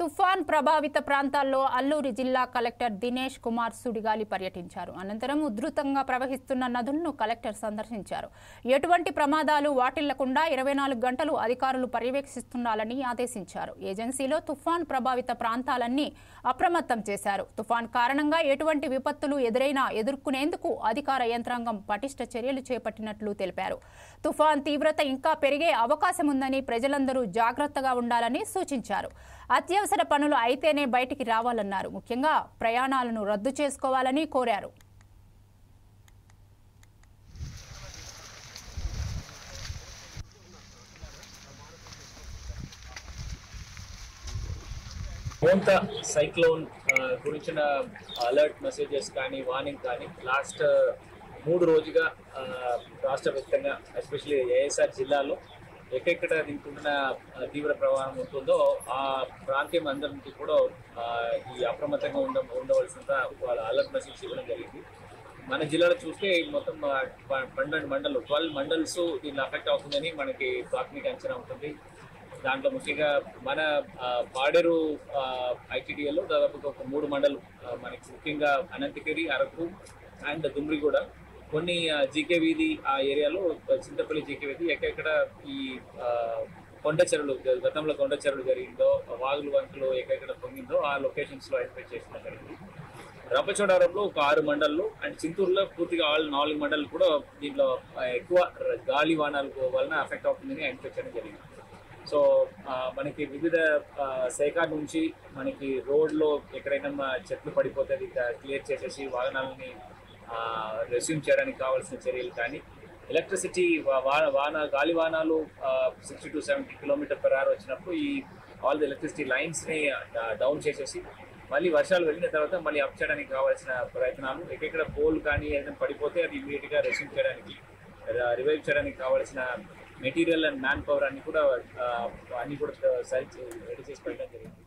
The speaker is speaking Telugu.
తుఫాన్ ప్రభావిత ప్రాంతాల్లో అల్లూరి జిల్లా కలెక్టర్ దినేష్ కుమార్ సుడిగాలి పర్యటించారు. అనంతరం ఉధృతంగా ప్రవహిస్తున్న నదులను కలెక్టర్ సందర్శించారు. ఎటువంటి ప్రమాదాలు వాటిల్లకుండా 24 గంటలు అధికారులు పర్యవేక్షిస్తుండాలని ఆదేశించారు. ఏజెన్సీలో తుఫాన్ ప్రభావిత ప్రాంతాలన్నీ అప్రమత్తం చేశారు. తుఫాన్ కారణంగా ఎటువంటి విపత్తులు ఎదురైనా ఎదుర్కొనేందుకు అధికార యంత్రాంగం పటిష్ట చర్యలు చేపట్టినట్లు తెలిపారు. తుఫాన్ తీవ్రత ఇంకా పెరిగే అవకాశం ఉందని ప్రజలందరూ జాగ్రత్తగా ఉండాలని సూచించారు. అత్యవసర పనులు అయితేనే బయటికి రావాలన్నారు. ముఖ్యంగా ప్రయాణాలను రద్దు చేసుకోవాలని కోరారు. మోంతా సైక్లోన్ గురించిన అలర్ట్ మెసేజెస్ కానీ వార్నింగ్ కానీ లాస్ట్ 3 రోజుగా రాష్ట్ర వ్యాప్తంగా ఎస్పెషల్లీ ఏఎస్ఆర్ జిల్లాలో ఎక్కడెక్కడ దీనికున్న తీవ్ర ప్రవాహం ఉంటుందో ఆ ప్రాంతం అందరికీ కూడా ఈ అప్రమత్తంగా ఉండవలసిన వాళ్ళ అలర్ట్ మెసేజ్ ఇవ్వడం జరిగింది. మన జిల్లాలో చూస్తే మొత్తం 12 మండల్స్ దీన్ని అఫెక్ట్ అవుతుందని మనకి ప్రాథమిక అంచనా ఉంటుంది. దాంట్లో ముఖ్యంగా మన పాడేరు ఐటీడీఏలో దాదాపు ఒక 3 మండలు మనకి ముఖ్యంగా అనంతగిరి, అరకు అండ్ దుమ్రిగూడ, కొన్ని జీకే వీధి ఆ ఏరియాలో చింతపల్లి జీకే వీధి ఎక్కడెక్కడ ఈ కొండ చెరువులు గతంలో కొండ చెరువులు జరిగిందో, వాగులు వంతులు ఎక్కడెక్కడ పొంగిందో ఆ లొకేషన్స్లో ఐడెంటిఫై చేసిన జరిగింది. రంపచోడవరంలో ఒక 6 మండళ్ళు అండ్ చింతూరులో పూర్తిగా 4 మండలు కూడా దీంట్లో ఎక్కువ గాలి వానాలు వలన అఫెక్ట్ అవుతుందని ఐడెంటిఫై చేయడం జరిగింది. సో మనకి వివిధ శాఖల నుంచి మనకి రోడ్లో ఎక్కడైనా చెట్లు పడిపోతే క్లియర్ చేసేసి వాహనాలని రెస్యూమ్ చేయడానికి కావాల్సిన చర్యలు కానీ, ఎలక్ట్రిసిటీ గాలి వాహనాలు 60 to 70 km/h వచ్చినప్పుడు ఈ ఆల్ ది ఎలక్ట్రిసిటీ లైన్స్ని డౌన్ చేసేసి మళ్ళీ వర్షాలు వెళ్ళిన తర్వాత మళ్ళీ అప్ చేయడానికి కావాల్సిన ప్రయత్నాలు, ఎక్కడెక్కడ పోల్ కానీ ఏదైనా పడిపోతే అది ఇమీడియట్గా రెస్యూమ్ చేయడానికి రివైవ్ చేయడానికి కావాల్సిన మెటీరియల్ అండ్ మ్యాన్ పవర్ అన్ని కూడా రెడీ చేసి పెట్టడం జరిగింది.